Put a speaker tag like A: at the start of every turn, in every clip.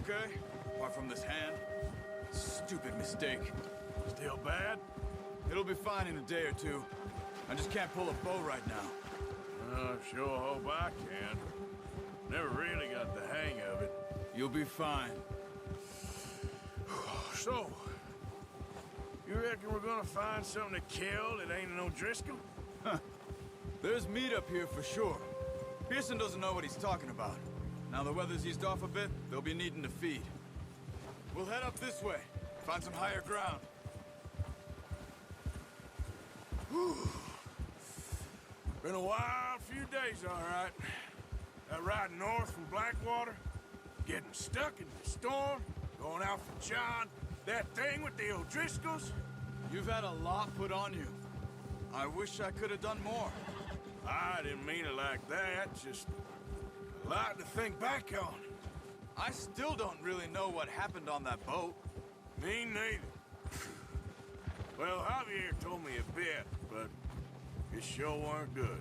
A: okay? Apart from this hand? Stupid mistake.
B: Still bad?
A: It'll be fine in a day or two. I just can't pull a bow right now.
B: Sure hope I can. Never really got the hang of it.
A: You'll be fine.
B: So, you reckon we're gonna find something to kill that ain't no Driscoll?
A: There's meat up here for sure. Pearson doesn't know what he's talking about. Now the weather's eased off a bit, they'll be needing to feed. We'll head up this way, find some higher ground.
B: Whew. Been a wild few days, all right. That ride north from Blackwather, getting stuck in the storm, going out for John, that thing with the O'Driscolls.
A: You've had a lot put on you. I wish I could have done more.
B: I didn't mean it like that, just a lot to think back on.
A: I still don't really know what happened on that boat.
B: Me neither. Well, Javier told me a bit, but it sure weren't good.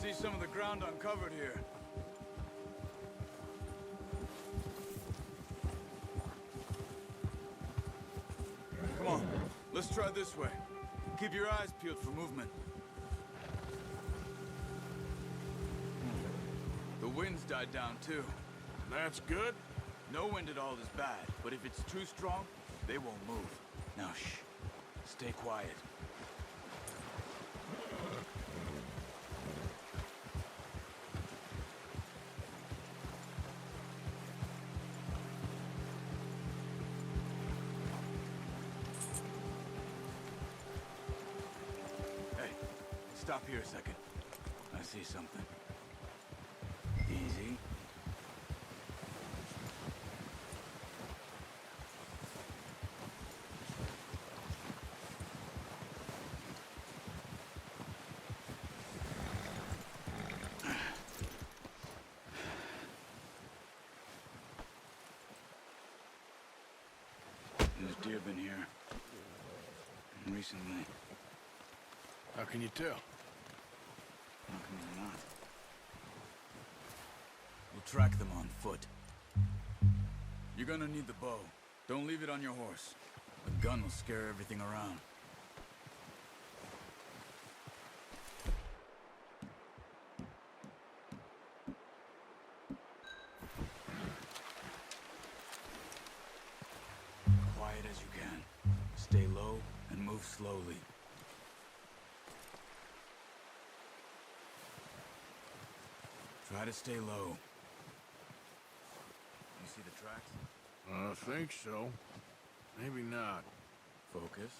A: See some of the ground uncovered here. Come on, let's try this way. Keep your eyes peeled for movement. The wind's died down too.
B: That's good.
A: No wind at all is bad, but if it's too strong, they won't move. Now shh, stay quiet. Stop here a second. I see something. Easy. There's deer been here. Recently.
B: How can you tell?
A: How can you not? We'll track them on foot. You're gonna need the bow. Don't leave it on your horse. A gun will scare everything around. Quiet as you can. Stay low and move slowly. Try to stay low. You see the tracks?
B: I think so. Maybe not.
A: Focus.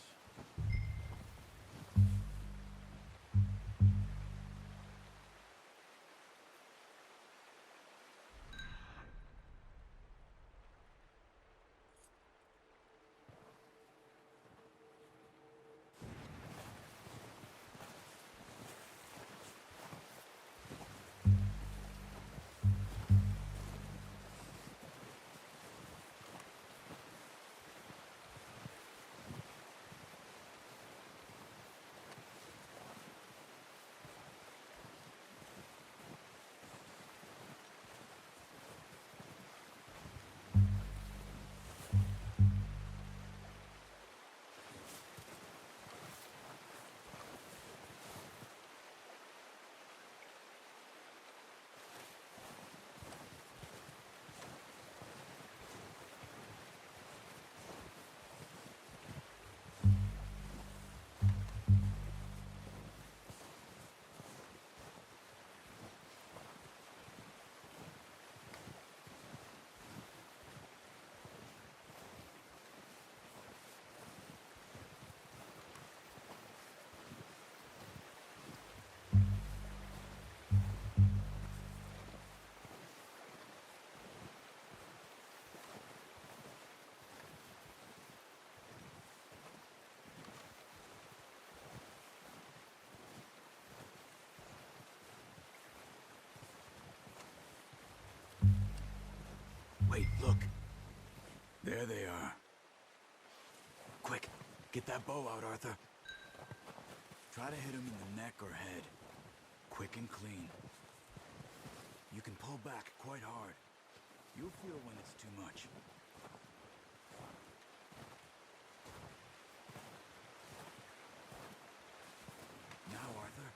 A: There they are. Quick, get that bow out, Arthur. Try to hit him in the neck or head. Quick and clean. You can pull back quite hard. You'll feel when it's too much. Now, Arthur.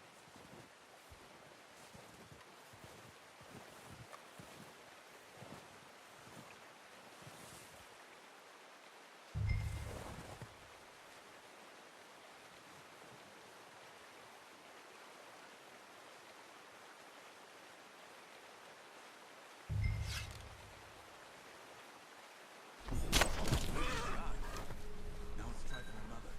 A: Now let's try for another.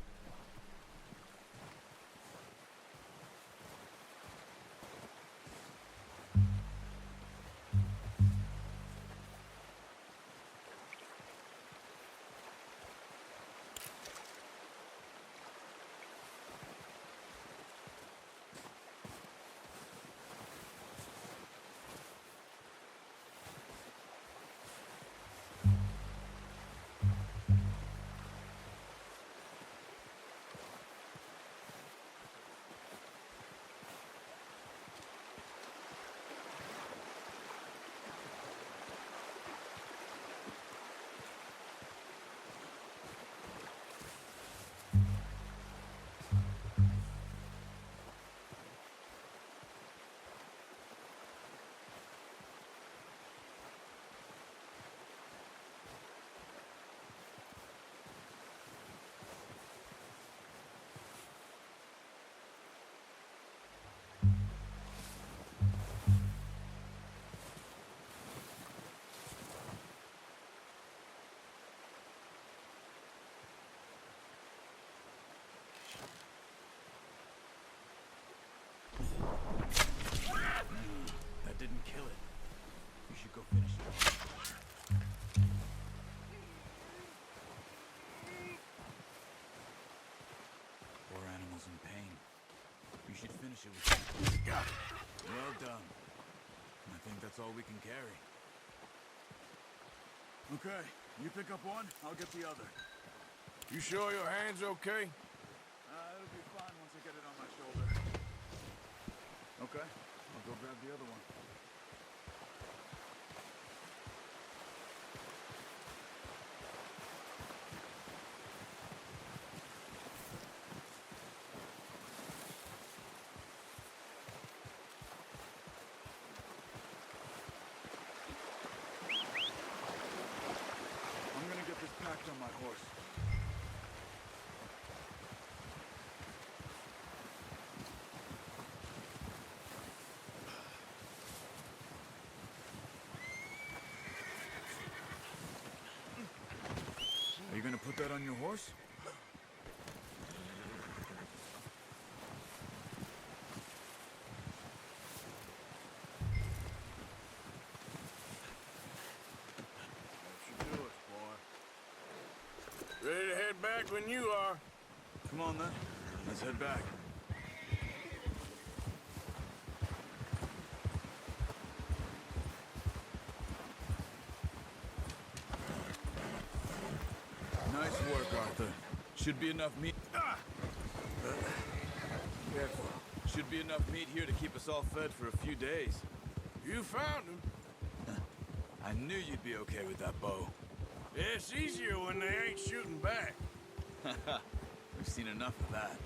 A: That didn't kill it. You should go finish it. Poor animals in pain. You should finish it with... Got it. Well done. I think that's all we can carry. Okay, you pick up one, I'll get the other.
B: You sure your hand's okay?
A: It'll be fine once I get it on my shoulder. Okay, I'll go grab the other one. I'm gonna get this packed on my horse. Are you gonna put that on your horse?
B: That should do it, boy. Ready to head back when you are.
A: Come on then, let's head back. Nice work, Arthur. Should be enough meat. Careful. Should be enough meat here to keep us all fed for a few days.
B: You found him.
A: I knew you'd be okay with that bow.
B: It's easier when they ain't shooting back.
A: We've seen enough of that.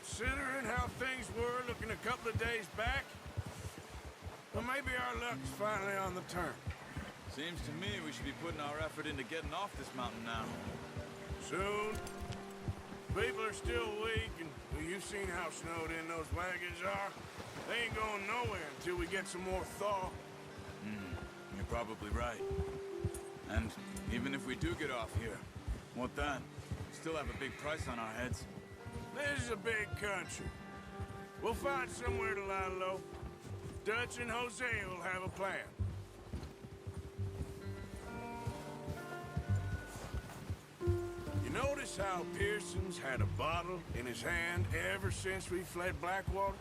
B: Considering how things were looking a couple of days back, well, maybe our luck's finally on the turn.
A: Seems to me we should be putting our effort into getting off this mountain now.
B: Soon. People are still weak, and well, you've seen how snowed in those wagons are. They ain't going nowhere until we get some more thaw.
A: You're probably right. And even if we do get off here, what then? We still have a big price on our heads.
B: This is a big country. We'll find somewhere to lie low. Dutch and Jose will have a plan. You notice how Pearson's had a bottle in his hand ever since we fled Blackwwater?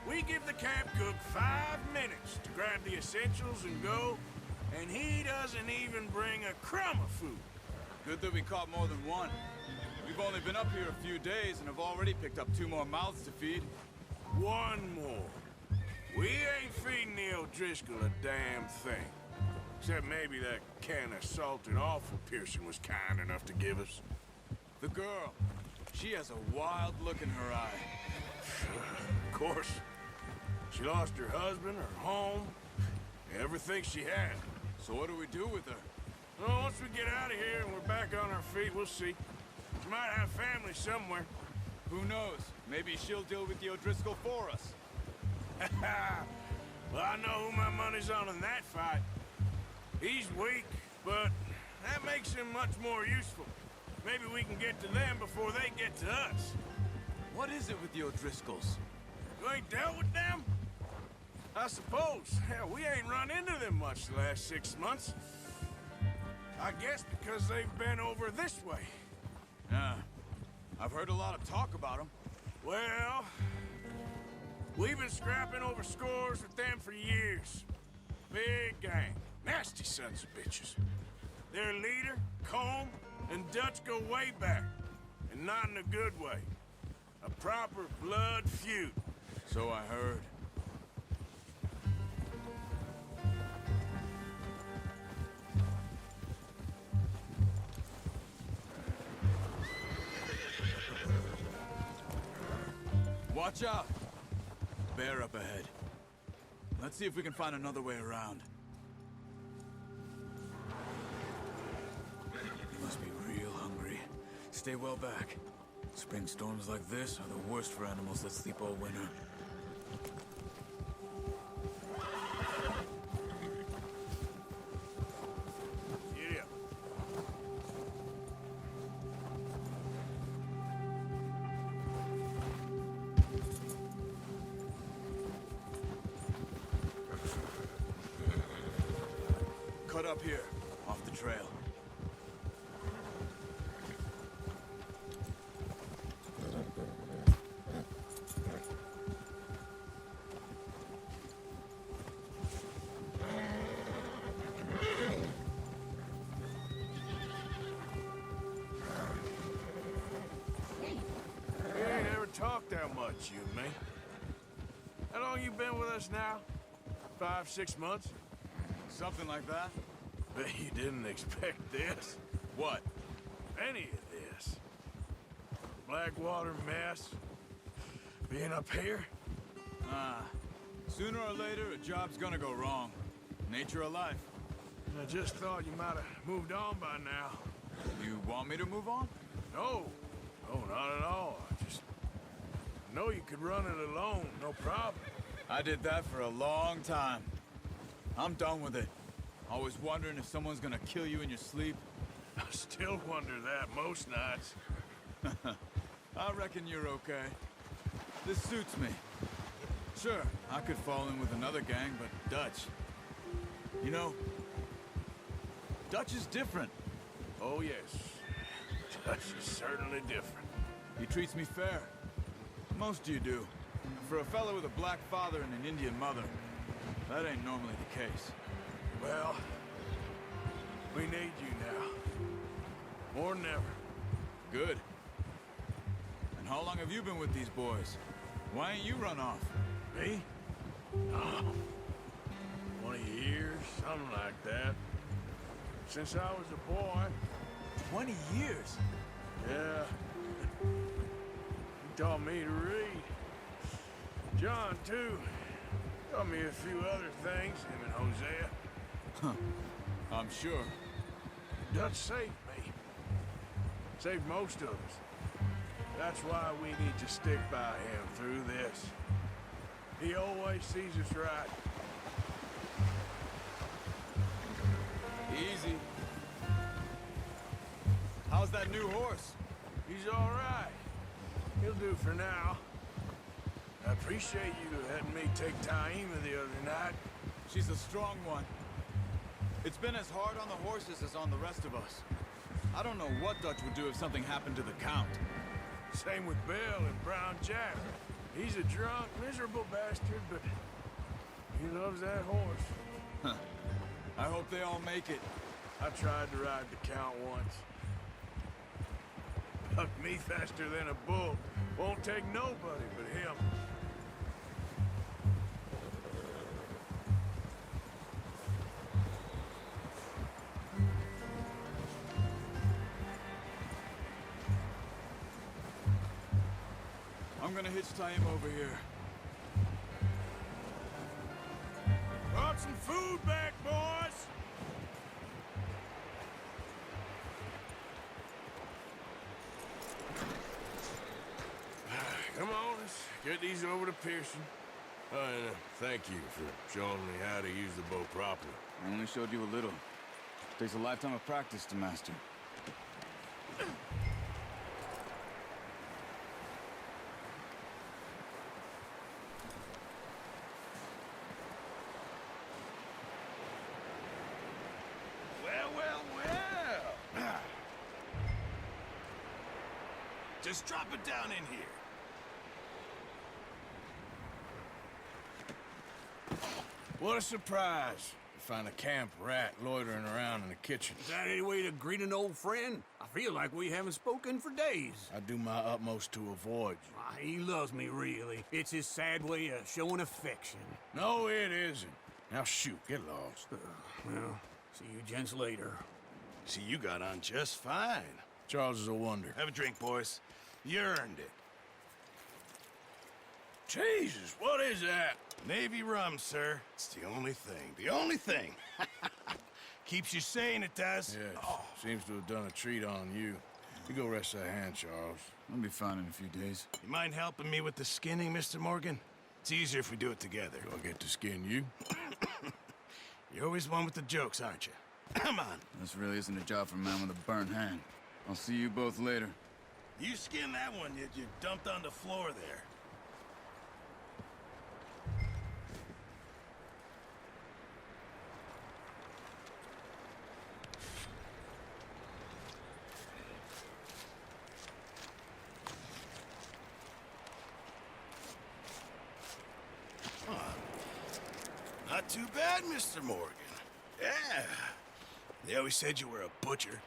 B: We give the camp cook 5 minutes to grab the essentials and go, and he doesn't even bring a crumb of food.
A: Good that we caught more than one. We've only been up here a few days and have already picked up 2 more mouths to feed.
B: One more. We ain't feeding the O'Driscoll a damn thing. Except maybe that can of salted offal Pearson was kind enough to give us.
A: The girl. She has a wild look in her eye.
B: Of course. She lost her husband, her home, everything she had.
A: So what do we do with her?
B: Well, once we get out of here and we're back on our feet, we'll see. She might have family somewhere.
A: Who knows? Maybe she'll deal with the O'Driscoll for us.
B: Well, I know who my money's on in that fight. He's weak, but that makes him much more useful. Maybe we can get to them before they get to us.
A: What is it with the O'Driscolls?
B: You ain't dealt with them? I suppose. Hell, we ain't run into them much the last 6 months. I guess because they've been over this way.
A: Yeah. I've heard a lot of talk about them.
B: Well, we've been scrapping over scores with them for years. Big gang. Nasty sons of bitches. Their leader, Combe, and Dutch go way back. And not in a good way. A proper blood feud.
A: So I heard. Watch out! Bear up ahead. Let's see if we can find another way around. You must be real hungry. Stay well back. Spring storms like this are the worst for animals that sleep all winter.
B: Giddy up.
A: Cut up here, off the trail.
B: We ain't ever talked that much, you and me. How long you been with us now? 5, 6 months?
A: Something like that?
B: Bet you didn't expect this.
A: What?
B: Any of this. Blackwater mess. Being up here?
A: Sooner or later, a job's gonna go wrong. Nature of life.
B: I just thought you might have moved on by now.
A: You want me to move on?
B: No. No, not at all. I just know you could run it alone, no problem.
A: I did that for a long time. I'm done with it. Always wondering if someone's gonna kill you in your sleep.
B: I still wonder that most nights.
A: I reckon you're okay. This suits me. Sure, I could fall in with another gang, but Dutch... You know, Dutch is different.
B: Oh, yes. Dutch is certainly different.
A: He treats me fair. Most you do. For a fellow with a black father and an Indian mother, that ain't normally the case.
B: Well, we need you now. More than ever.
A: Good. And how long have you been with these boys? Why ain't you run off?
B: Me? Oh, 20 years, something like that. Since I was a boy.
A: 20 years?
B: Yeah. He taught me to read. John, too. Taught me a few other things, him and Hosea.
A: Huh. I'm sure.
B: Dutch saved me. Saved most of us. That's why we need to stick by him through this. He always sees us right.
A: Easy. How's that new horse?
B: He's all right. He'll do for now. I appreciate you letting me take Taima the other night.
A: She's a strong one. It's been as hard on the horses as on the rest of us. I don't know what Dutch would do if something happened to the Count.
B: Same with Bill and Brown Jack. He's a drunk, miserable bastard, but he loves that horse.
A: Huh. I hope they all make it.
B: I tried to ride the Count once. Buck me faster than a bull. Won't take nobody but him.
A: I'm gonna hitch tie him over here.
B: Brought some food back, boys! Come on, let's get these over to Pearson. And thank you for showing me how to use the bow properly.
A: I only showed you a little. Takes a lifetime of practice to master.
B: Well. Just drop it down in here. What a surprise. To find a camp rat loitering around in the kitchen.
C: Is that any way to greet an old friend? I feel like we haven't spoken for days.
B: I do my utmost to avoid you.
C: Why, he loves me, really. It's his sad way of showing affection.
B: No, it isn't. Now shoot, get lost.
C: Well, see you gents later.
B: See, you got on just fine. Charles is a wonder. Have a drink, boys. You earned it. Jesus, what is that? Navy rum, sir. It's the only thing. The only thing. Keeps you sane, it does. Yes. Oh. Seems to have done a treat on you. You go rest that hand, Charles.
A: I'll be fine in a few days.
B: You mind helping me with the skinning, Mr. Morgan? It's easier if we do it together. Do I get to skin you? You're always one with the jokes, aren't you? Come on.
A: This really isn't a job for a man with a burnt hand. I'll see you both later.
B: You skinned that one you dumped on the floor there. Not too bad, Mr. Morgan. Yeah. They always said you were a butcher.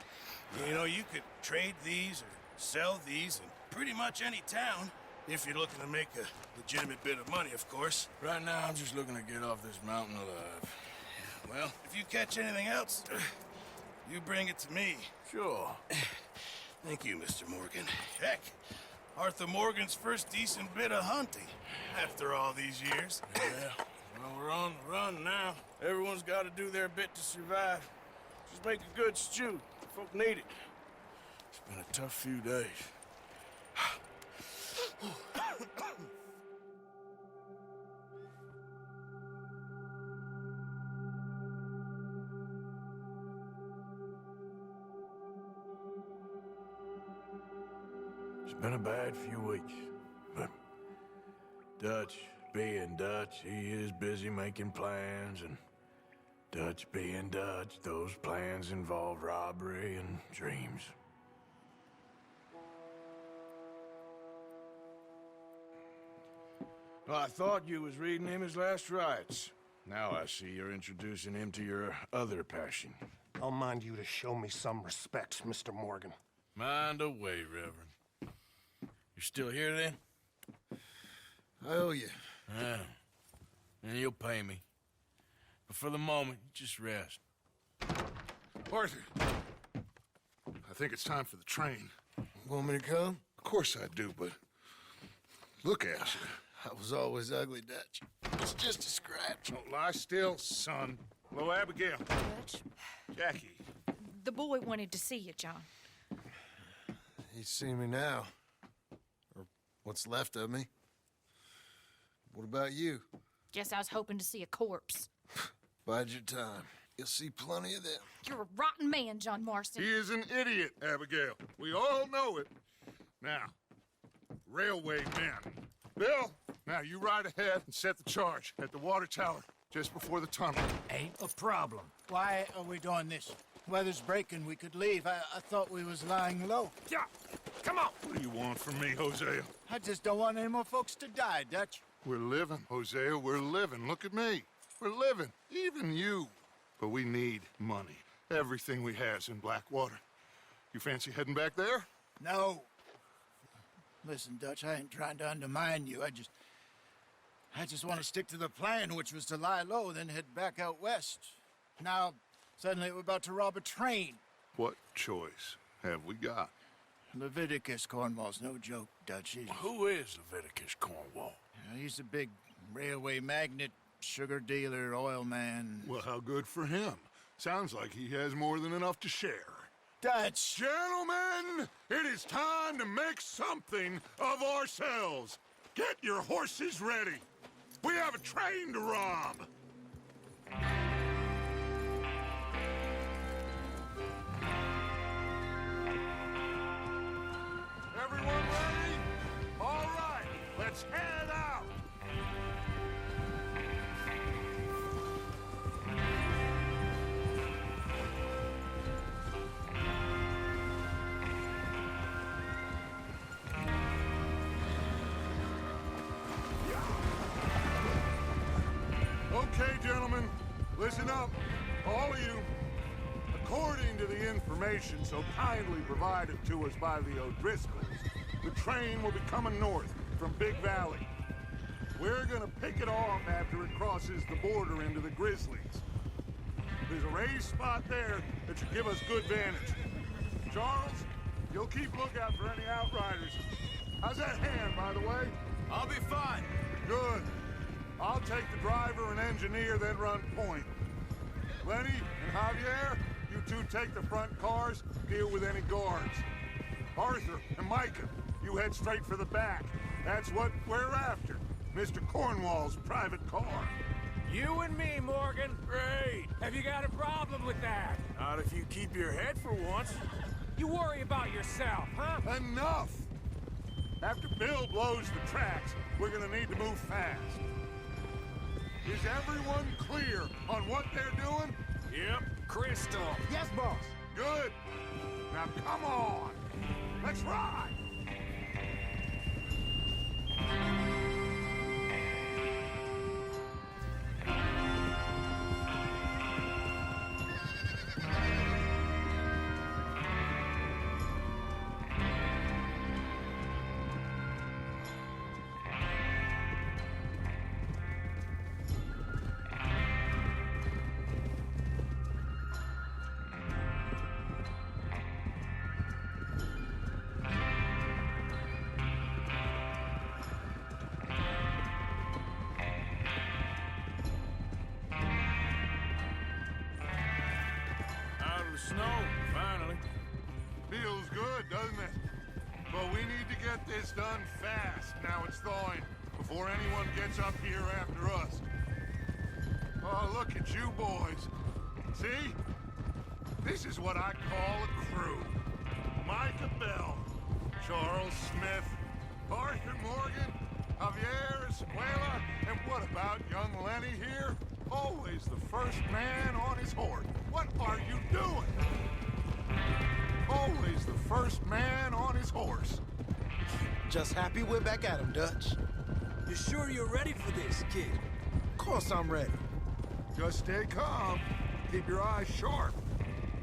B: You know, you could trade these or sell these in pretty much any town. If you're looking to make a legitimate bit of money, of course. Right now, I'm just looking to get off this mountain alive. Well, if you catch anything else, you bring it to me. Sure. Thank you, Mr. Morgan. Heck, Arthur Morgan's first decent bit of hunting after all these years. Yeah. Well, we're on the run now. Everyone's got to do their bit to survive. Just make a good stew. Folk need it. It's been a tough few days. It's been a bad few weeks, but Dutch being Dutch, he is busy making plans, and Dutch being Dutch, those plans involve robbery and dreams. Well, I thought you was reading him his last rites. Now I see you're introducing him to your other passion.
D: I'll mind you to show me some respect, Mr. Morgan.
B: Mind away, Reverend. You still here, then?
E: I owe you.
B: Yeah. And you'll pay me. But for the moment, just rest.
E: Arthur, I think it's time for the train.
B: Want me to come?
E: Of course I do, but look at you. I was always ugly, Dutch. It's just a scratch. Don't lie still, son. Hello, Abigail.
F: Dutch,
E: Jackie.
F: the boy wanted to see you, John.
E: He's seen me now. Or what's left of me. What about you?
F: Guess I was hoping to see a corpse.
E: Bide your time. You'll see plenty of them.
F: You're a rotten man, John Marston.
E: He is an idiot, Abigail. We all know it. Now, railway men. Bill, now you ride ahead and set the charge at the water tower just before the tunnel.
G: Ain't a problem. Why are we doing this? Weather's breaking. We could leave. I thought we was lying low.
E: Yeah, come on. What do you want from me, Hosea?
G: I just don't want any more folks to die, Dutch.
E: We're living, Hosea. We're living. Look at me. We're living. Even you. But we need money. Everything we has in Blackwater. You fancy heading back there?
G: No. Listen, Dutch, I ain't trying to undermine you. I just want to stick to the plan, which was to lie low, then head back out west. Now, suddenly we're about to rob a train.
E: What choice have we got?
G: Leviticus Cornwall's no joke, Dutch.
B: Who is Leviticus Cornwall?
G: He's a big railway magnate, sugar dealer, oil man.
E: Well, how good for him. Sounds like he has more than enough to share.
G: Dutch!
E: Gentlemen, it is time to make something of ourselves. Get your horses ready. We have a train to rob. Everyone ready? All right, let's head out. Okay, gentlemen, listen up, all of you. According to the information so kindly provided to us by the O'Driscolls, the train will be coming north from Big Valley. We're gonna pick it off after it crosses the border into the Grizzlies. There's a raised spot there that should give us good vantage. Charles, you'll keep lookout for any outriders. How's that hand, by the way?
A: I'll be fine.
E: Good. I'll take the driver and engineer, then run point. Lenny and Javier, you two take the front cars, deal with any guards. Arthur and Micah, you head straight for the back. That's what we're after. Mr. Cornwall's private car.
B: You and me, Morgan. Great. Have you got a problem with that? Not if you keep your head for once. You worry about yourself, huh?
E: Enough! After Bill blows the tracks, we're gonna need to move fast. Is everyone clear on what they're doing?
B: Yep. Crystal.
G: Yes, boss.
E: Good. Now come on. Let's ride.
B: Snow, finally.
E: Feels good, doesn't it? But we need to get this done fast, now it's thawing, before anyone gets up here after us. Oh, look at you boys. See? This is what I call a crew. Micah Bell, Charles Smith, Arthur Morgan, Javier Escuela, and what about young Lenny here? Always the first man on his horse. What are you doing? Always the first man on his horse.
H: Just happy we're back at him, Dutch. You sure you're ready for this, kid? Of course I'm ready.
E: Just stay calm. Keep your eyes sharp.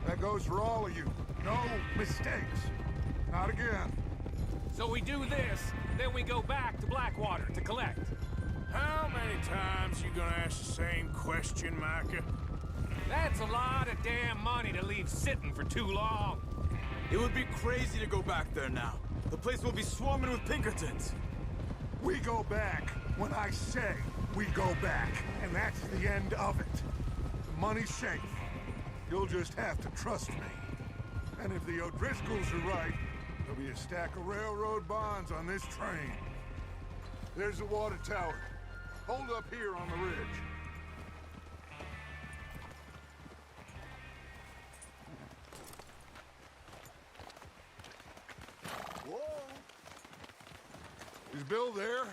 E: That goes for all of you. No mistakes. Not again.
B: So we do this, then we go back to Blackwwater to collect. How many times you gonna ask the same question, Micah? That's a lot of damn money to leave sitting for too long.
A: It would be crazy to go back there now. The place will be swarming with Pinkertons.
E: We go back when I say we go back, and that's the end of it. The money's safe. You'll just have to trust me. And if the O'Driscolls are right, there'll be a stack of railroad bonds on this train. There's the water tower. Hold up here on the ridge. Whoa! Is Bill there?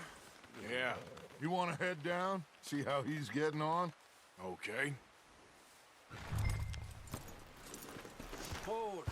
B: Yeah.
E: You want to head down? See how he's getting on?
B: Okay.
H: Forward.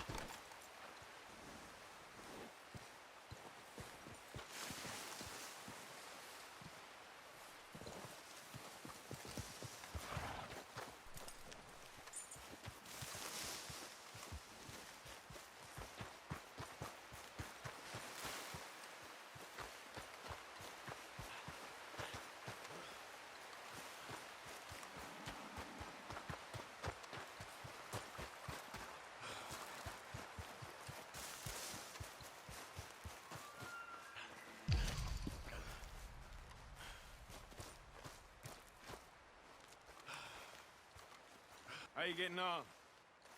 B: How you getting on?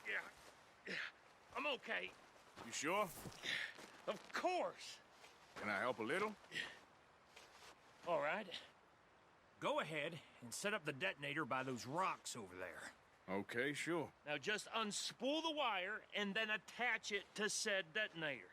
I: Yeah, I'm okay.
B: You sure?
I: Of course.
B: Can I help a little?
I: All right. Go ahead and set up the detonator by those rocks over there.
B: Okay, sure.
I: Now just unspool the wire and then attach it to said detonator.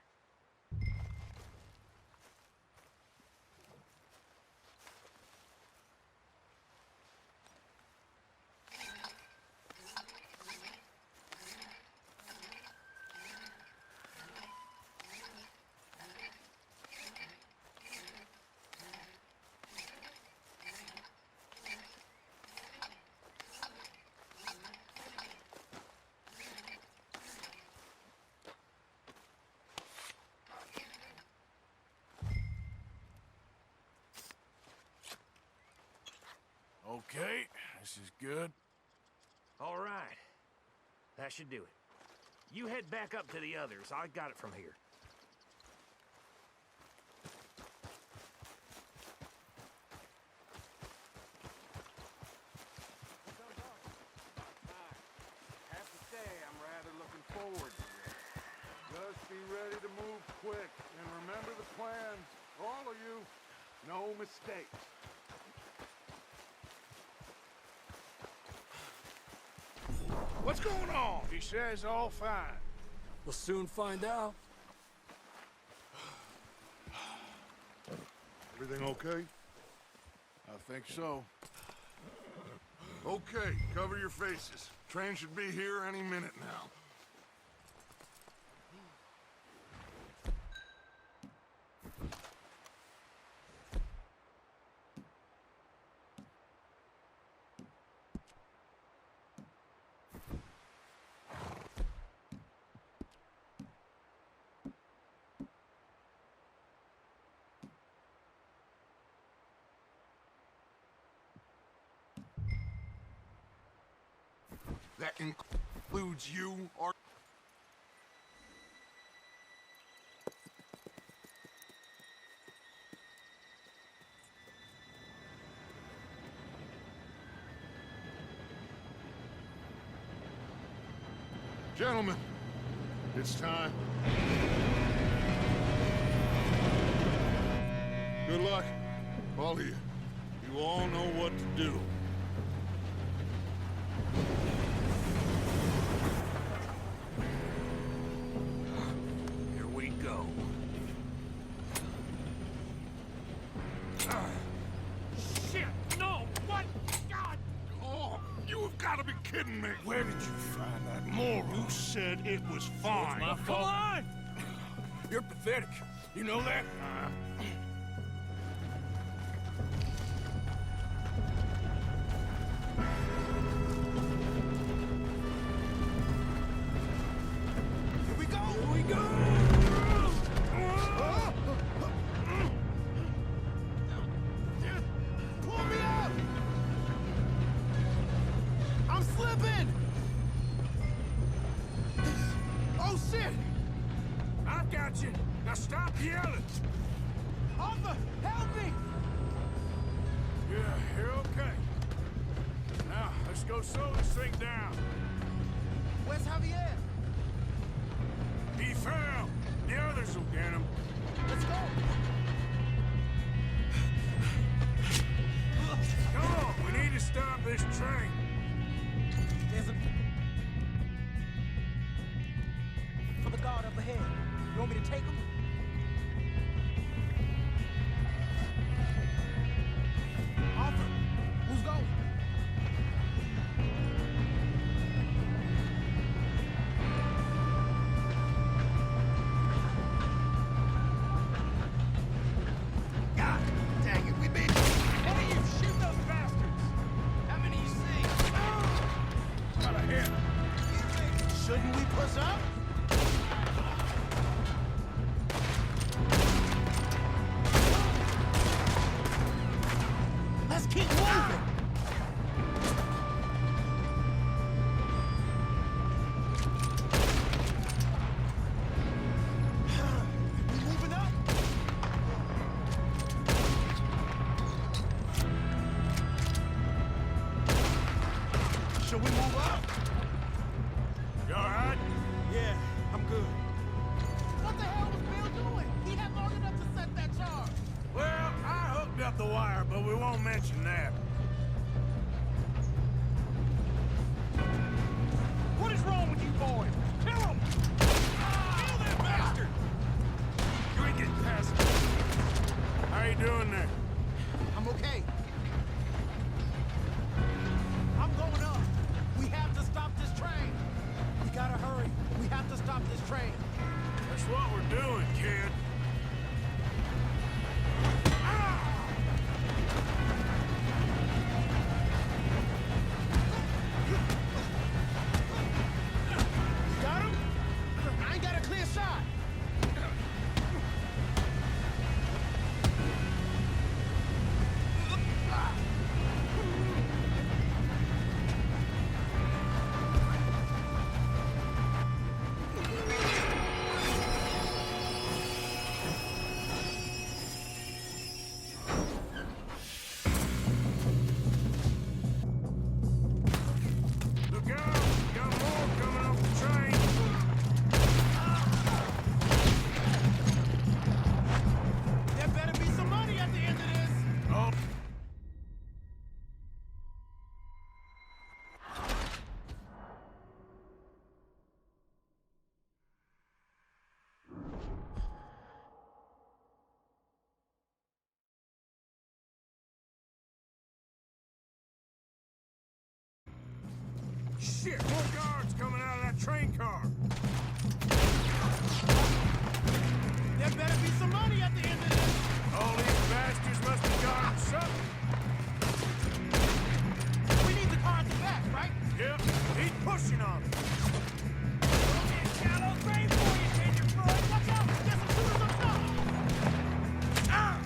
B: Okay, this is good.
I: All right. That should do it. You head back up to the others. I got it from here.
E: I have to say, I'm rather looking forward to this. Just be ready to move quick, and remember the plans. All of you, no mistakes.
B: What's going on? He says all fine.
C: We'll soon find out.
E: Everything okay?
B: I think so.
E: Okay, cover your faces. Train should be here any minute now. That includes you, or... Gentlemen, it's time. Good luck, all of you. You all know what to do.
I: Here we go. Shit! No! What? God!
E: Oh, you have got to be kidding me. Where did you find that moron? You said it was fine.
B: My fault.
I: Come on!
B: You're pathetic. You know that?
G: Here we go!
B: Here we go!
G: Pull me up! I'm slipping! Oh shit!
B: I got you. Now stop yelling.
G: Arthur, help me!
B: Yeah, you're okay. Now, let's go slow this thing down.
G: Where's Javier?
B: He fell. The others will get him.
G: Let's go!
B: Come on, we need to stop this train.
G: There's a... For the guard up ahead. You want me to take him? Arthur, who's going?
H: God dang it, we made it.
G: Hey, you shoot those bastards! How many you see?
B: Got a hit.
G: Shouldn't we push up? Let's keep moving! We moving up? Should we move up?
B: You all right?
H: Yeah, I'm good.
J: What the hell was Bill doing? He had long enough to set that charge.
B: Well, I hooked up the wire, but we won't mention that.
I: What is wrong with you boys? Kill him! Kill that bastard!
B: You ain't getting past me. How you doing there?
J: I'm okay. I'm going up. We have to stop this train. We gotta hurry. We have to stop this train.
B: That's what we're doing, kid.
J: Got him? I ain't got a clear shot.
B: Look out! Got more coming off the train.
J: There better be some money at the end of this.
B: Oh. Shit! More guards coming out of that train car.
J: There better be some money at the end of this.
B: All these bastards must have gotten something.
J: We need the car at the back, right?
B: Yep, he's pushing on it.
J: Shallow grave for you, Tenderfoot. Watch out! There's some shooters up top. Ah!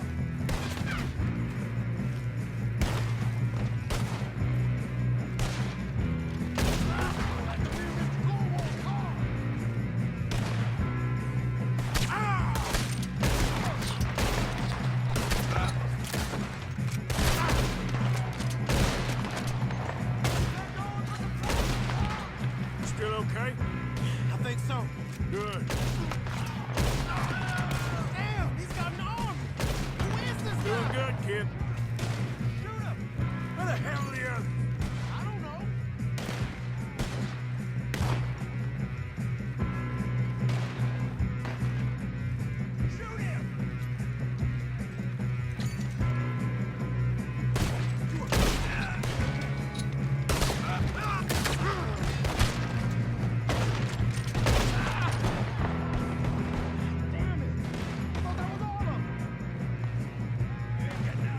B: Still okay?
J: I think so.
B: Good.
J: Damn, he's got an arm. Who is this
B: Doing
J: guy?
B: good, kid.
J: Shoot him.
B: Where the hell are the others?
J: I don't know.
B: Shoot him!
J: Damn it. I thought that was all of them.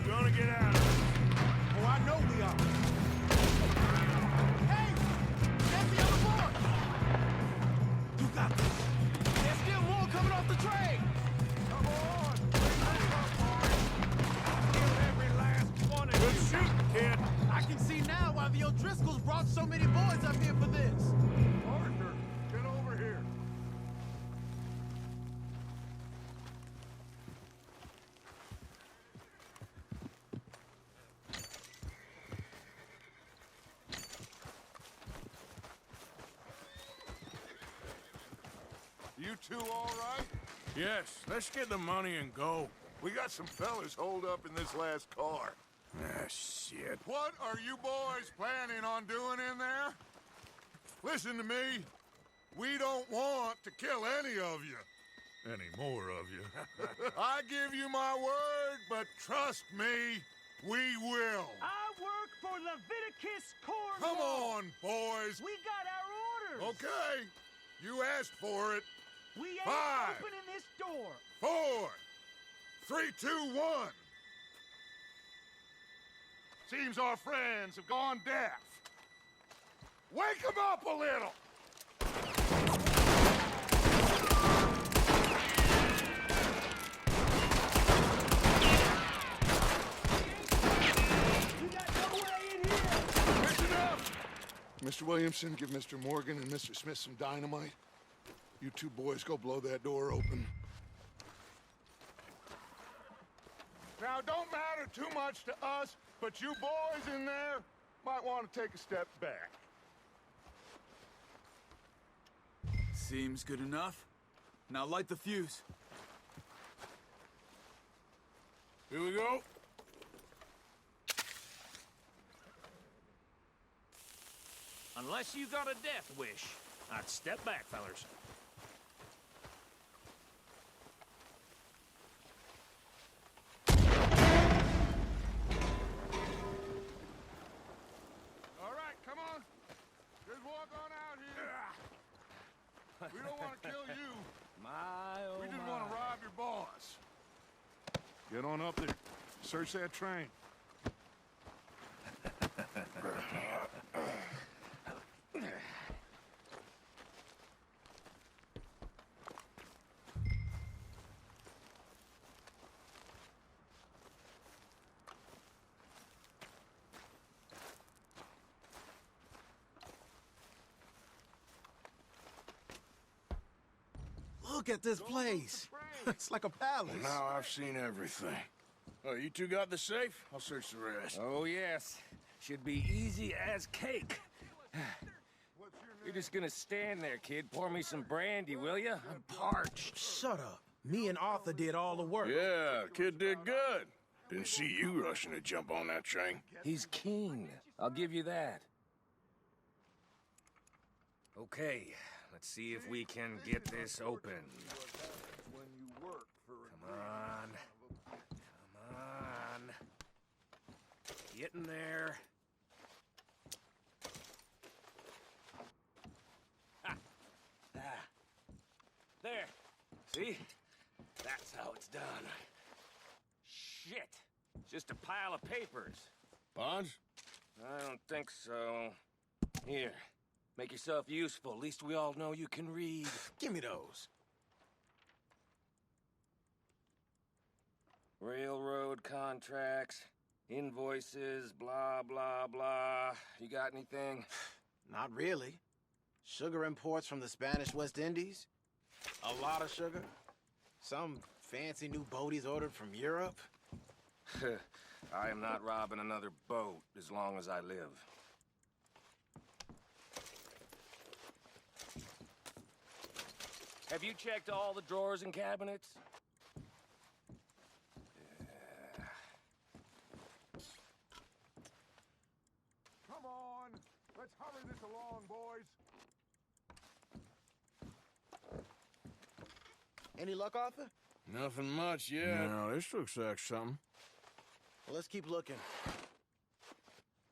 B: We're gonna get out of here.
J: Oh, I know we are. Hey! That's the other boy! You got this. There's still more coming off the train!
B: Come on! Bring those up, boys! Kill every last one of you! Good shooting, kid!
J: I can see now why the O'Driscolls brought so many boys up here for this.
B: Arthur, get over here.
E: You two all right?
B: Yes, let's get the money and go.
E: We got some fellas holed up in this last car.
B: Ah, shit.
E: What are you boys planning on doing in there? Listen to me. We don't want to kill any of you. Any more of you. I give you my word, but trust me, we will.
I: I work for Leviticus Corps.
E: Come on, boys.
I: We got our orders.
E: Okay. You asked for it.
I: We ain't
E: 5,
I: opening this door.
E: 4, 3, 2, 1. Seems our friends have gone deaf. Wake them up a little.
I: You got no way in here.
E: That's enough. Mr. Williamson, give Mr. Morgan and Mr. Smith some dynamite. You two boys go blow that door open. Now, don't matter too much to us, but you boys in there might want to take a step back.
A: Seems good enough. Now light the fuse.
B: Here we go.
I: Unless you got a death wish, I'd step back, fellers.
E: All right, come on. Just walk on out here. We don't want to kill you. We just want to rob your boss. Get on up there. Search that train.
H: Look at this place. It's like a palace.
B: Well, now I've seen everything. Oh, you two got the safe? I'll search the rest.
K: Oh, yes. Should be easy as cake. You're just gonna stand there, kid. Pour me some brandy, will ya? I'm parched.
H: Shut up. Me and Arthur did all the work.
B: Yeah, kid did good. Didn't see you rushing to jump on that train.
K: He's keen. I'll give you that. Okay, let's see if we can get this open. Come on. Come on. Get in there. There. See? That's how it's done. Shit. Just a pile of papers.
B: Bonds?
K: I don't think so. Here. Make yourself useful. At least we all know you can read.
H: Give me those.
K: Railroad contracts, invoices, blah, blah, blah. You got anything?
H: Not really. Sugar imports from the Spanish West Indies. A lot of sugar. Some fancy new boat he's ordered from Europe.
K: I am not robbing another boat as long as I live. Have you checked all the drawers and cabinets?
E: Come on. Let's hurry this along, boys.
H: Any luck, Arthur?
B: Nothing much yet. No, this looks like something.
H: Well, let's keep looking.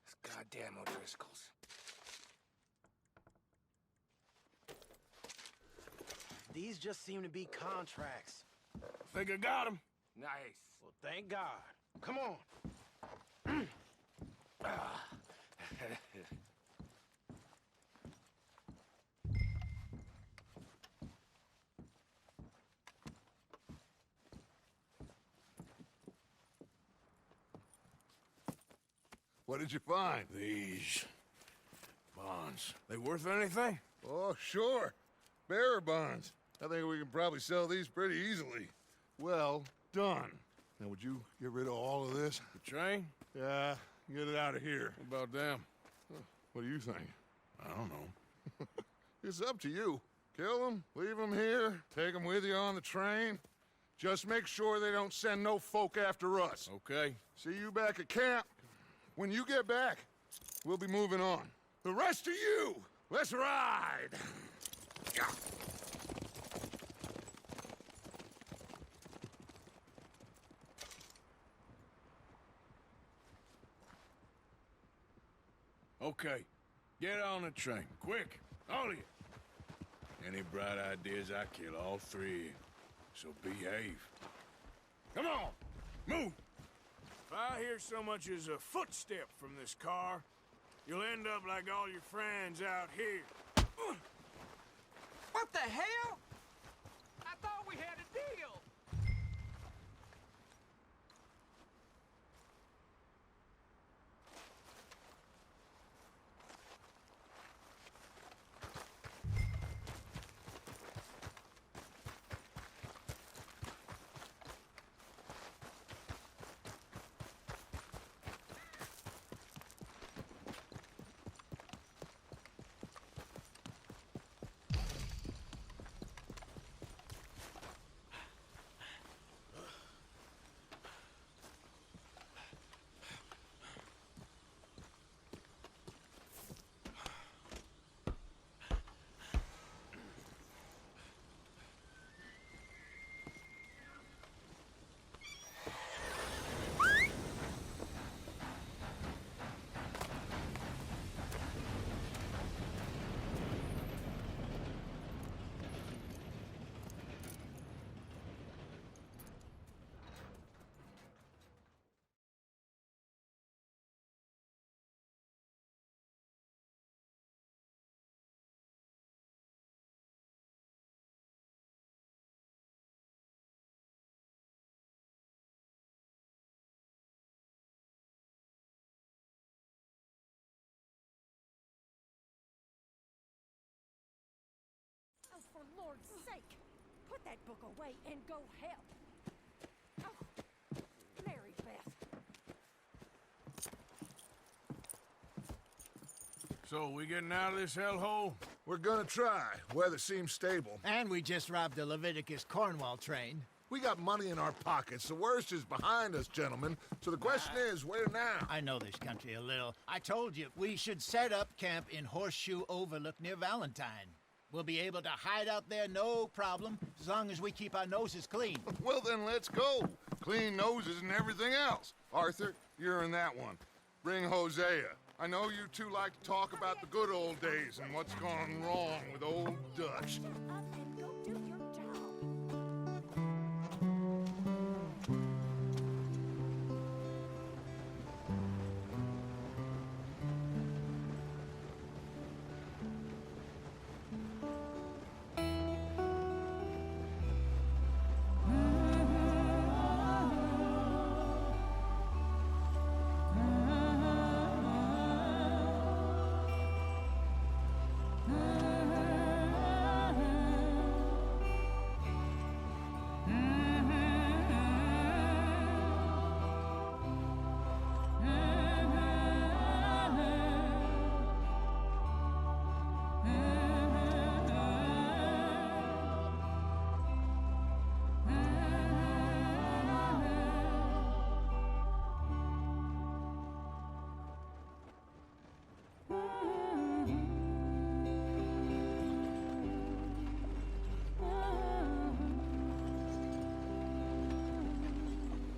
K: This goddamn O'Driscolls.
H: These just seem to be contracts.
B: Think I got him.
K: Nice.
H: Well, thank God. Come on.
E: What did you find?
B: These bonds. They worth anything?
E: Oh, sure. Bearer bonds. I think we can probably sell these pretty easily. Well done. Now, would you get rid of all of this?
B: The train?
E: Yeah, get it out of here.
B: What about them?
E: What do you think? I don't know. It's up to you. Kill them, leave them here, take them with you on the train. Just make sure they don't send no folk after us.
B: Okay.
E: See you back at camp. When you get back, we'll be moving on. The rest of you, let's ride! Yeah.
B: Okay. Get on the train. Quick. All of you. Any bright ideas, I kill all three of you. So behave. Come on! Move! If I hear so much as a footstep from this car, you'll end up like all your friends out here.
J: What the hell? I thought we had a deal.
L: that book away and go help. Oh, Mary Beth.
B: So, we getting out of this hellhole?
E: We're gonna try. Weather seems stable.
G: And we just robbed the Leviticus Cornwall train.
E: We got money in our pockets. The worst is behind us, gentlemen. So the question is, where now?
G: I know this country a little. I told you, we should set up camp in Horseshoe Overlook near Valentine. We'll be able to hide out there, no problem, as long as we keep our noses clean.
E: Well, then let's go. Clean noses and everything else. Arthur, you're in that one. Bring Hosea. I know you two like to talk about the good old days and what's gone wrong with old Dutch.
L: Shut up and go do your job.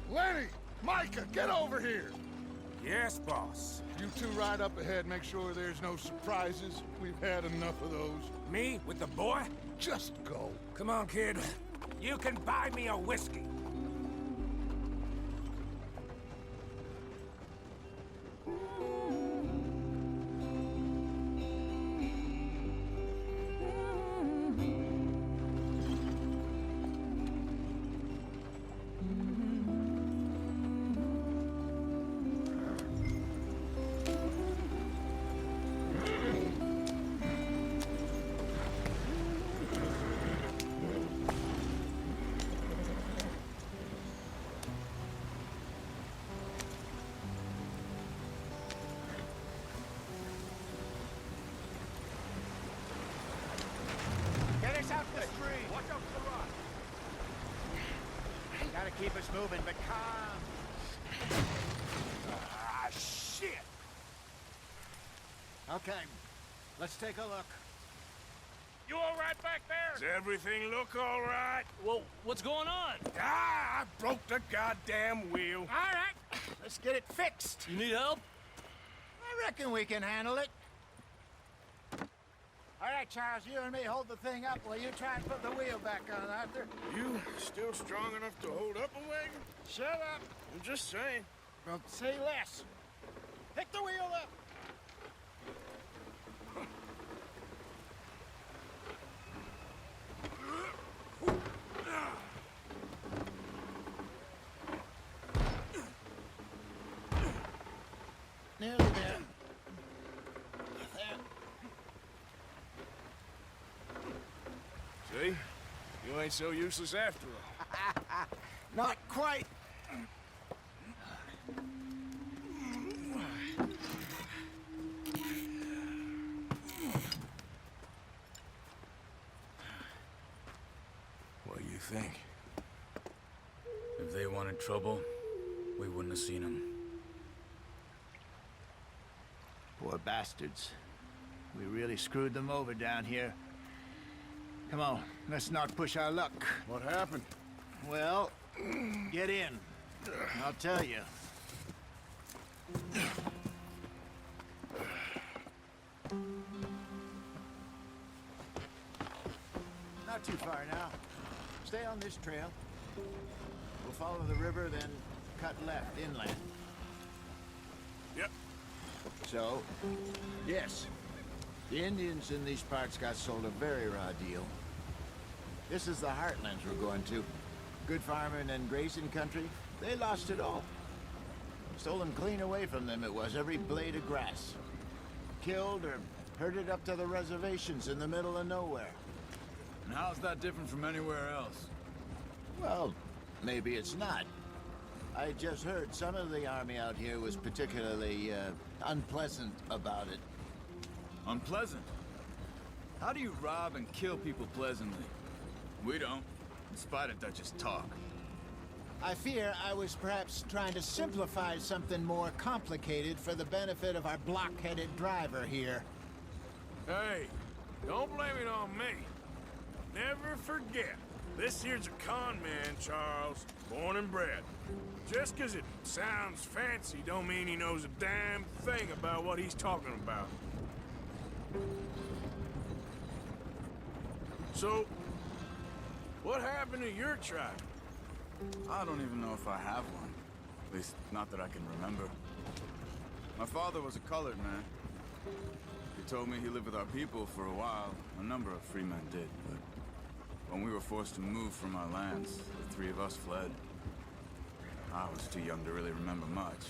E: Lenny! Micah, get over here!
B: Yes, boss.
E: You two ride up ahead, make sure there's no surprises. We've had enough of those.
I: Me with the boy?
E: Just go.
I: Come on, kid. You can buy me a whiskey.
G: Get us out the street.
I: Watch out for the rock.
G: Gotta keep us moving, but calm.
I: Ah, shit!
G: Okay, let's take a look.
I: You all right back there?
B: Does everything look all right?
J: Well, what's going on?
B: Ah, I broke the goddamn wheel.
G: All right, let's get it fixed.
J: You need help?
G: I reckon we can handle it. All right, Charles, you and me hold the thing up while you try and put the wheel back on, Arthur.
B: You still strong enough to hold up a wagon?
G: Shut up.
B: I'm just saying.
G: Well, say less. Pick the wheel up. Nearly there. There.
B: See? You ain't so useless after all.
G: Not quite.
B: What do you think?
A: If they wanted trouble, we wouldn't have seen them.
G: Poor bastards. We really screwed them over down here. Come on, let's not push our luck.
B: What happened?
G: Well, get in. I'll tell you. Not too far now. Stay on this trail. We'll follow the river, then cut left inland.
B: Yep.
G: So, yes, the Indians in these parts got sold a very raw deal. This is the heartlands we're going to. Good farming and grazing country, they lost it all. Stolen clean away from them it was, every blade of grass. Killed or herded up to the reservations in the middle of nowhere.
A: And how's that different from anywhere else?
G: Well, maybe it's not. I just heard some of the army out here was particularly, unpleasant about it.
A: Unpleasant? How do you rob and kill people pleasantly? We don't, in spite of Dutch's talk.
G: I fear I was perhaps trying to simplify something more complicated for the benefit of our block-headed driver here.
B: Hey, don't blame it on me. Never forget, this here's a con man, Charles, born and bred. Just 'cause it sounds fancy don't mean he knows a damn thing about what he's talking about. So, what happened to your tribe?
A: I don't even know if I have one. At least, not that I can remember. My father was a colored man. He told me he lived with our people for a while. A number of free men did, but when we were forced to move from our lands, the three of us fled. I was too young to really remember much.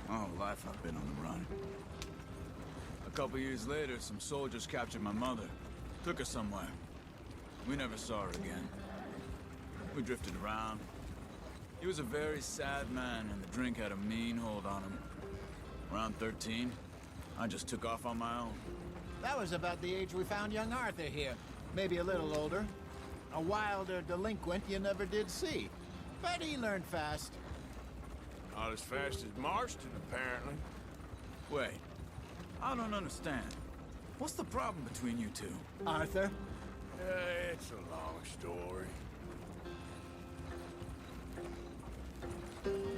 A: My whole life I've been on the run. A couple years later, some soldiers captured my mother. Took her somewhere. We never saw her again. We drifted around. He was a very sad man, and the drink had a mean hold on him. Around 13, I just took off on my own.
G: That was about the age we found young Arthur here. Maybe a little older. A wilder delinquent you never did see. But he learned fast.
B: Not as fast as Marston, apparently.
A: Wait, I don't understand. What's the problem between you two?
G: Arthur?
B: It's a long story.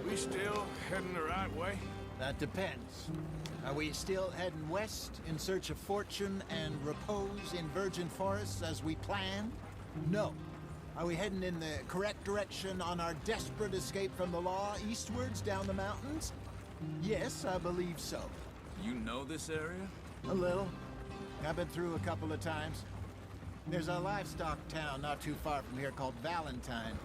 B: We still heading the right way?
G: That depends. Are we still heading west in search of fortune and repose in virgin forests as we planned? No. Are we heading in the correct direction on our desperate escape from the law eastwards down the mountains? Yes, I believe so.
A: You know this area?
G: A little. I've been through a couple of times. There's a livestock town not too far from here called Valentine.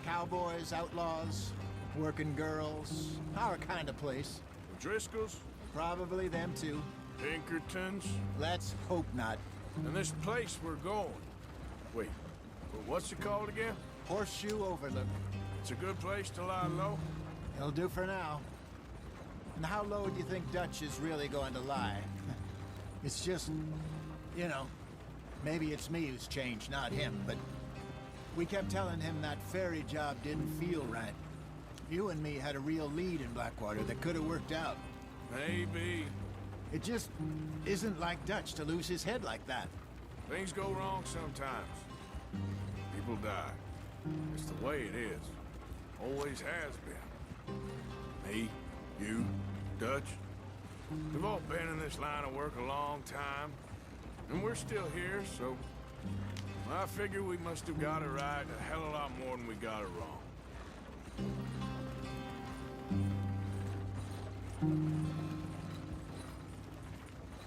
G: Cowboys, outlaws, working girls, our kind of place.
B: The Driscolls?
G: Probably them too.
B: Pinkertons?
G: Let's hope not.
B: And this place we're going. Wait, what's it called again?
G: Horseshoe Overlook.
B: It's a good place to lie low?
G: It'll do for now. And how low do you think Dutch is really going to lie? It's just, you know, maybe it's me who's changed, not him, but we kept telling him that ferry job didn't feel right. You and me had a real lead in Blackwater that could have worked out.
B: Maybe.
G: It just isn't like Dutch to lose his head like that.
B: Things go wrong sometimes. People die. It's the way it is. Always has been. Me, you, Dutch. We've all been in this line of work a long time. And we're still here, so I figure we must have got it right a hell of a lot more than we got it wrong.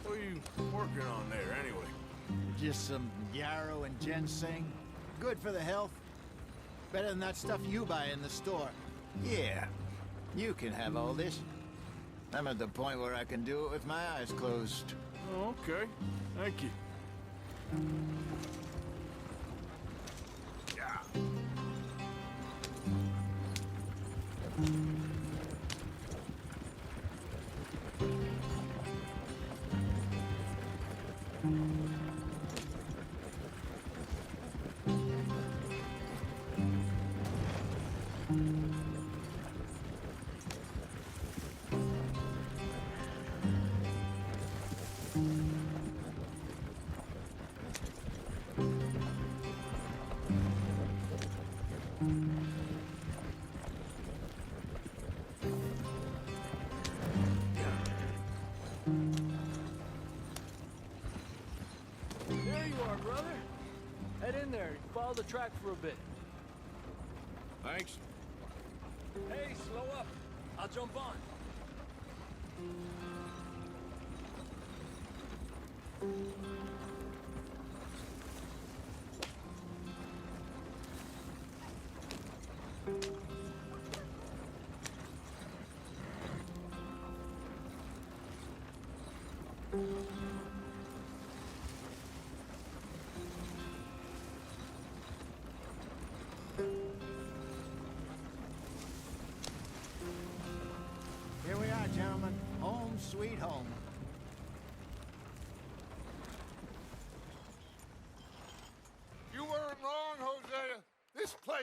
B: What are you working on there, anyway?
G: Just some yarrow and ginseng. Good for the health. Better than that stuff you buy in the store. Yeah, you can have all this. I'm at the point where I can do it with my eyes closed.
B: Oh, okay. Thank you. Yeah.
J: There you are, brother. Head in there. Follow the track for a bit.
B: Thanks.
J: Hey, slow up. I'll jump on.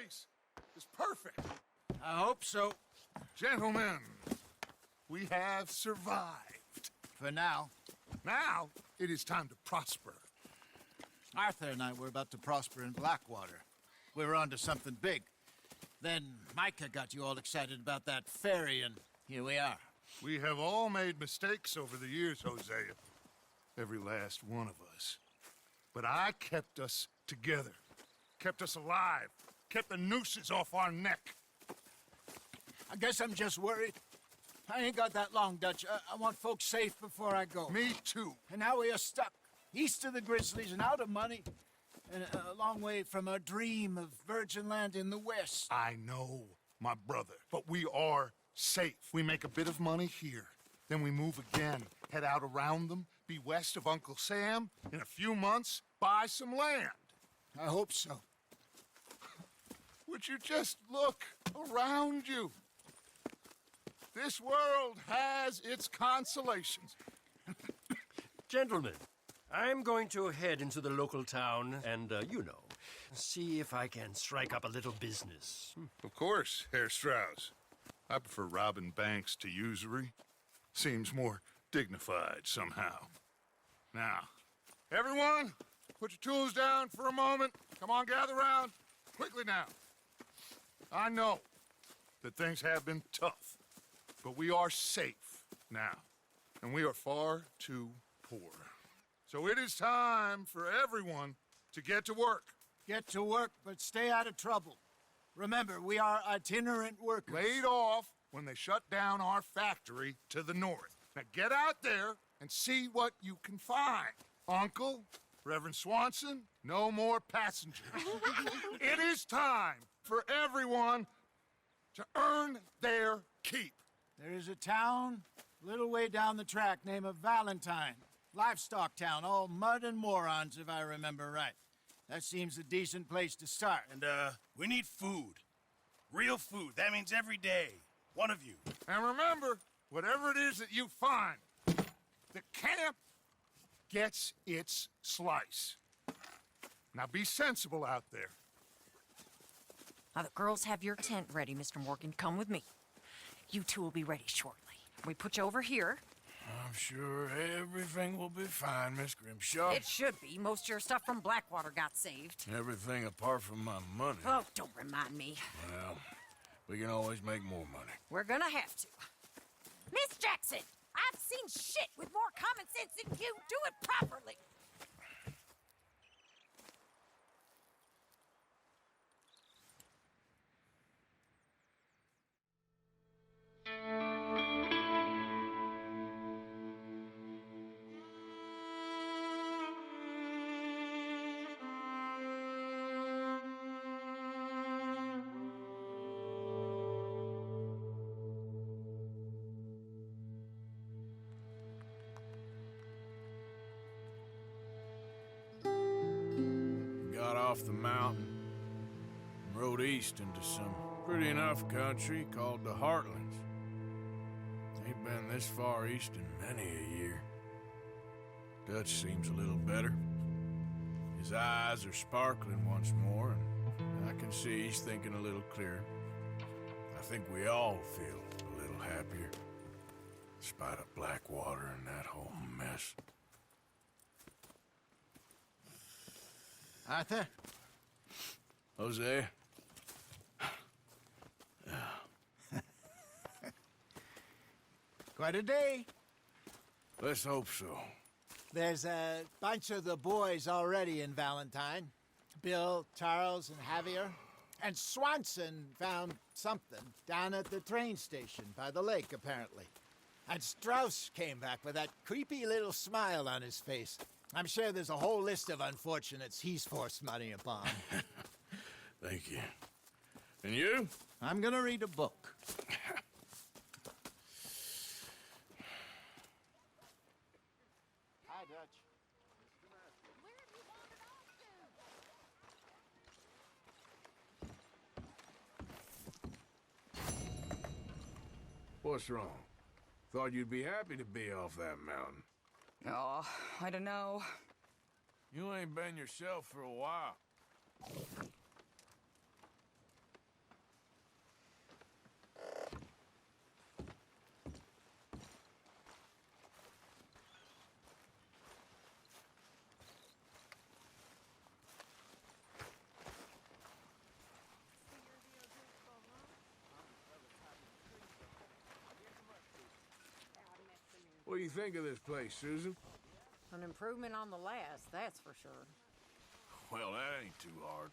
E: place is perfect.
G: I hope so.
E: Gentlemen, we have survived.
G: For now.
E: Now, it is time to prosper.
G: Arthur and I were about to prosper in Blackwater. We were onto something big. Then Micah got you all excited about that ferry, and here we are.
E: We have all made mistakes over the years, Hosea. Every last one of us. But I kept us together. Kept us alive. Kept the nooses off our neck.
G: I guess I'm just worried. I ain't got that long, Dutch. I want folks safe before I go.
E: Me too.
G: And now we are stuck. East of the Grizzlies and out of money. And a long way from our dream of virgin land in the west.
E: I know, my brother. But we are safe. We make a bit of money here. Then we move again. Head out around them. Be west of Uncle Sam. In a few months, buy some land.
G: I hope so.
E: Would you just look around you? This world has its consolations.
I: Gentlemen, I'm going to head into the local town and, you know, see if I can strike up a little business.
E: Of course, Herr Strauss. I prefer robbing banks to usury. Seems more dignified somehow. Now, everyone, put your tools down for a moment. Come on, gather round. Quickly now. I know that things have been tough, but we are safe now, and we are far too poor. So it is time for everyone to get to work.
G: Get to work, but stay out of trouble. Remember, we are itinerant workers.
E: Laid off when they shut down our factory to the north. Now get out there and see what you can find. Uncle, Reverend Swanson, no more passengers. It is time for everyone to earn their keep.
G: There is a town a little way down the track named Valentine. Livestock town, all mud and morons, if I remember right. That seems a decent place to start.
B: And, we need food. Real food. That means every day. One of you.
E: And remember, whatever it is that you find, the camp gets its slice. Now be sensible out there.
M: Now, the girls have your tent ready, Mr. Morgan. Come with me. You two will be ready shortly. We put you over here.
B: I'm sure everything will be fine, Miss Grimshaw.
M: It should be. Most of your stuff from Blackwater got saved.
B: Everything apart from my money.
M: Oh, don't remind me.
B: Well, we can always make more money.
M: We're gonna have to. Miss Jackson, I've seen shit with more common sense than you. Do it properly.
B: Got off the mountain and rode east into some pretty enough country called the Heartlands. Ain't been this far east in many a year. Dutch seems a little better. His eyes are sparkling once more, and I can see he's thinking a little clearer. I think we all feel a little happier, in spite of Blackwater and that whole mess.
G: Arthur?
B: Jose?
G: Quite a day.
B: Let's hope so.
G: There's a bunch of the boys already in Valentine. Bill, Charles, and Javier. And Swanson found something down at the train station by the lake, apparently. And Strauss came back with that creepy little smile on his face. I'm sure there's a whole list of unfortunates he's forced money upon.
B: Thank you. And you?
G: I'm gonna read a book. Hi, Dutch.
L: Where have you wandered off to?
B: What's wrong? Thought you'd be happy to be off that mountain.
M: Oh, I don't know.
B: You ain't been yourself for a while. What do you think of this place, Susan?
L: An improvement on the last, that's for sure.
B: Well, that ain't too hard.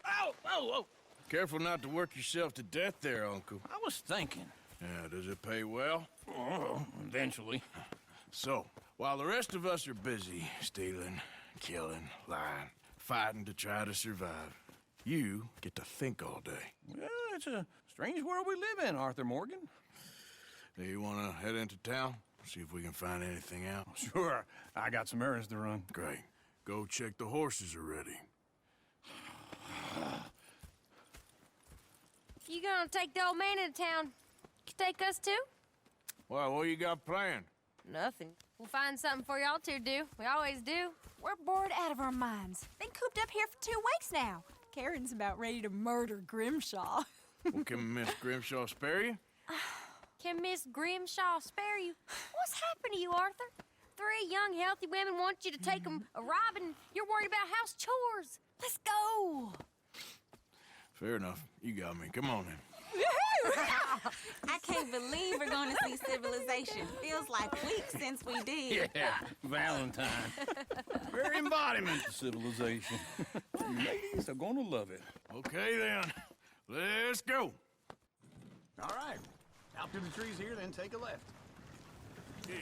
K: Ow! Whoa, whoa!
B: Careful not to work yourself to death there, Uncle.
K: I was thinking.
B: Yeah, does it pay well?
K: Oh, eventually.
B: So, while the rest of us are busy stealing, killing, lying, fighting to try to survive, you get to think all day.
K: Well, it's a strange world we live in, Arthur Morgan.
B: Do you want to head into town? See if we can find anything out?
K: Sure. I got some errands to run.
B: Great. Go check the horses are ready.
N: You gonna take the old man into town? You take us too?
B: Well, what you got planned?
N: Nothing. We'll find something for y'all two to do. We always do.
M: We're bored out of our minds. Been cooped up here for 2 weeks now. Karen's about ready to murder Grimshaw.
B: Well, can Miss Grimshaw spare you?
N: Can Miss Grimshaw spare you? What's happened to you, Arthur? 3 young, healthy women want you to take them a robbing. You're worried about house chores.
M: Let's go.
B: Fair enough. You got me. Come on then.
O: I can't believe we're going to see civilization. Feels like weeks since we did.
K: Yeah, Valentine. Very embodiment of civilization. You ladies are gonna love it.
B: Okay then. Let's go.
J: All right. Out through the trees here, then take a left.
B: Yeah.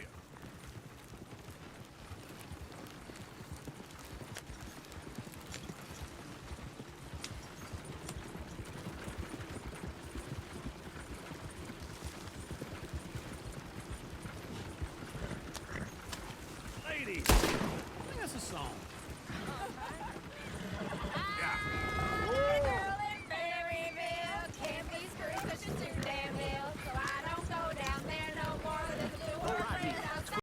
K: Ladies, sing us a song.